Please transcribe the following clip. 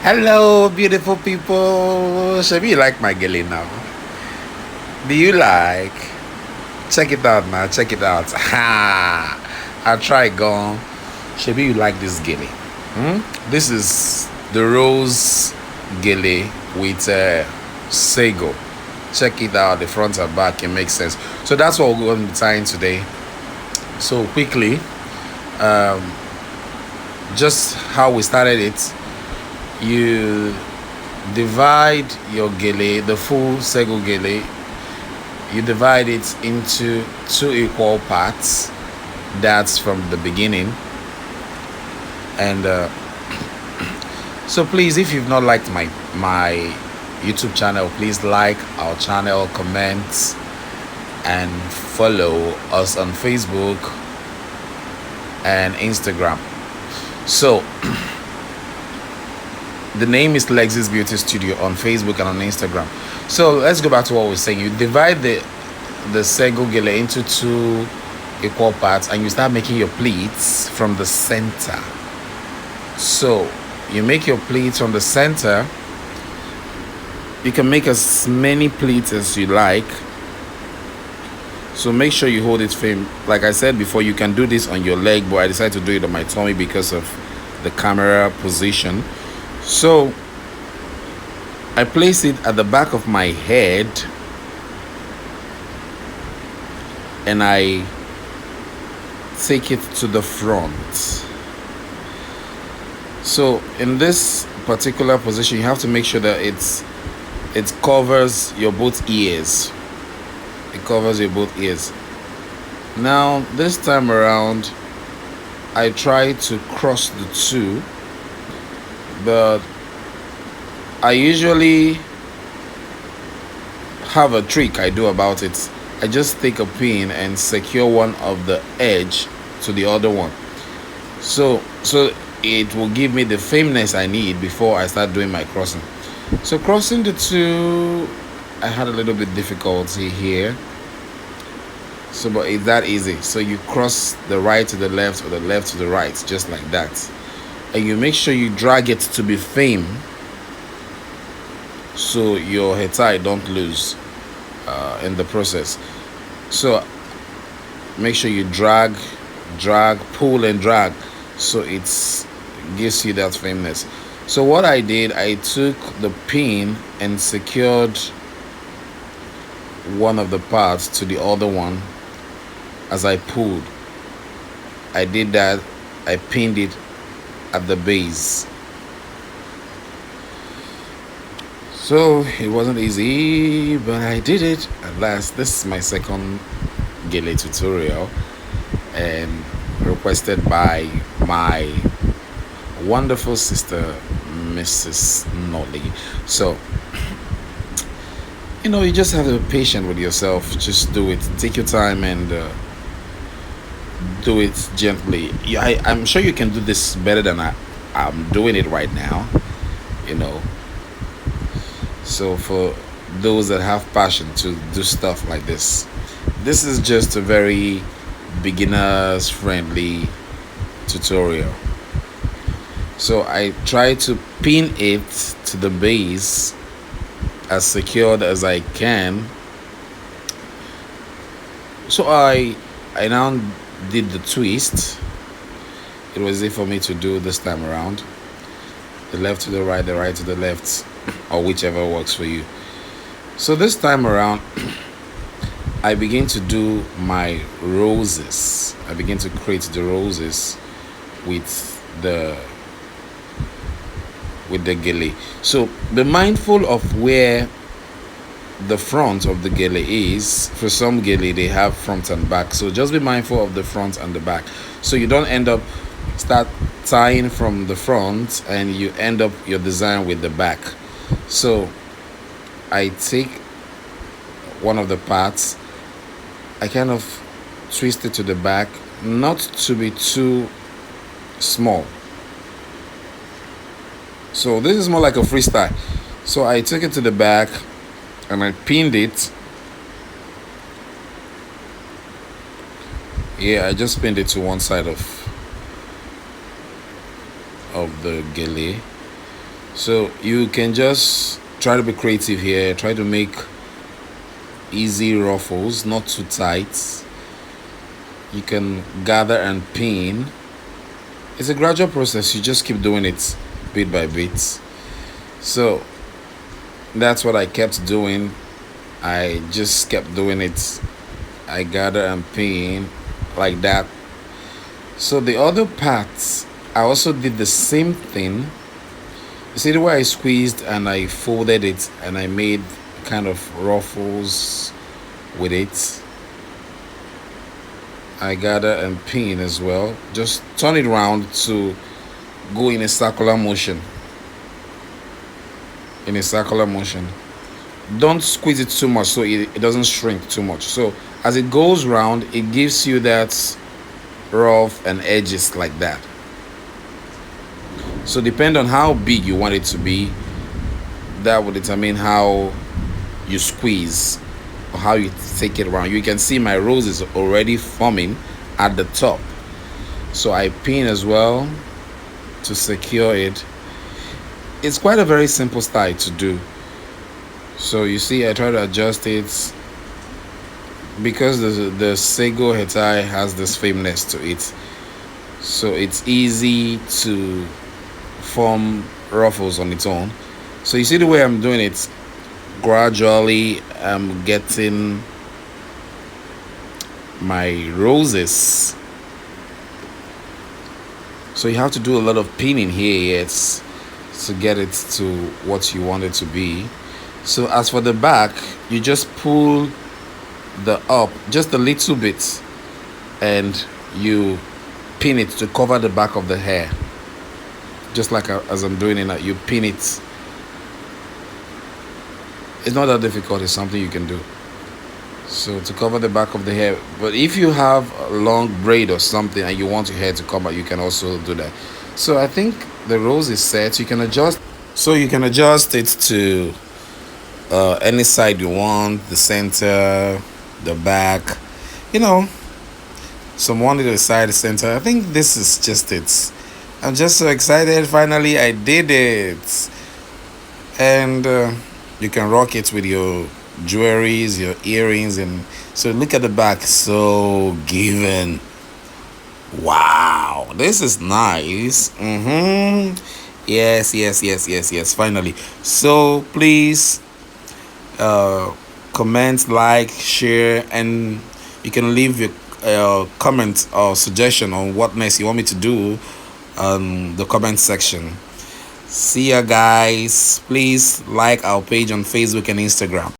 Hello, beautiful people. Should you like my gele now? Do you like? Check it out now. Check it out. Ha! I'll try gone. Should you like this gele? This is the rose gele with sego. Check it out. The front and back. It makes sense. So that's what we're going to be tying today. So quickly, um, just how we started it. You divide your gele, the full sego gele, you divide it into two equal parts. That's from the beginning. And so please, if you've not liked my YouTube channel, please like our channel, comment, and follow us on Facebook and Instagram. So the name is Lexi's Beauty Studio on Facebook and on Instagram. So let's go back to what we're saying. You divide the sego gele into two equal parts and you start making your pleats from the center. So you make your pleats from the center. You can make as many pleats as you like. So make sure you hold it firm. Like I said before, you can do this on your leg, but I decided to do it on my tummy because of the camera position. So I place it at the back of my head and I take it to the front. So in this particular position, you have to make sure that it covers your both ears. It covers your both ears. Now this time around, I try to cross the two, but I usually have a trick I do about it. I just take a pin and secure one of the edge to the other one. So it will give me the firmness I need before I start doing my crossing. So crossing the two, I had a little bit difficulty here. So but it's that easy. So you cross the right to the left or the left to the right, just like that. And you make sure you drag it to be firm so your headtie don't lose in the process. So make sure you drag, pull and drag so it gives you that firmness. So what I did, I took the pin and secured one of the parts to the other one as I pulled. I did that. I pinned it at the base. So it wasn't easy, but I did it at last. This is my second gele tutorial and requested by my wonderful sister, Mrs. Nolly. So you just have to be patient with yourself. Just do it. Take your time and do it gently. I'm sure you can do this better than I'm doing it right now. So for those that have passion to do stuff like this is just a very beginners friendly tutorial. So I try to pin it to the base as secured as I can. So I now did the twist. It was easy for me to do this time around. The left to the right to the left, or whichever works for you. So this time around, I begin to do my roses. I begin to create the roses with the gele. So be mindful of where the front of the gele is. For some gele, they have front and back. So just be mindful of the front and the back. So you don't end up start tying from the front and you end up your design with the back. So I take one of the parts, I kind of twist it to the back, not to be too small. So this is more like a freestyle. So I took it to the back and I pinned it. Yeah, I just pinned it to one side of the gele. So you can just try to be creative here, try to make easy ruffles, not too tight. You can gather and pin. It's a gradual process, you just keep doing it bit by bit. So that's what I kept doing. I just kept doing it. I gather and pin like that. So the other parts, I also did the same thing. You see the way I squeezed and I folded it and I made kind of ruffles with it. I gather and pin as well. Just turn it around to go in a circular motion. In a circular motion. Don't squeeze it too much so it doesn't shrink too much. So as it goes round, it gives you that rough and edges like that. So depend on how big you want it to be, that will determine how you squeeze or how you take it around. You can see my rose is already forming at the top. So I pin as well to secure it. It's quite a very simple style to do. So you see I try to adjust it because the Sego Headtie has this firmness to it. So it's easy to form ruffles on its own. So you see the way I'm doing it, gradually I'm getting my roses. So you have to do a lot of pinning here yet to get it to what you want it to be. So as for the back, you just pull the up just a little bit and you pin it to cover the back of the hair, just like as I'm doing it now. You pin it. It's not that difficult, it's something you can do. So to cover the back of the hair, but if you have a long braid or something and you want your hair to come out, you can also do that. So I think the rose is set. You can adjust, so you can adjust it to any side you want, the center, the back, you know. Some wanted the side, the center. I think this is just it. I'm just so excited. Finally I did it. And you can rock it with your jewelries, your earrings. And so look at the back, so given. Wow, this is nice. Yes, yes, yes, yes, yes, finally. So please comment, like, share, and you can leave your comment or suggestion on what next you want me to do on the comment section. See ya guys. Please like our page on Facebook and Instagram.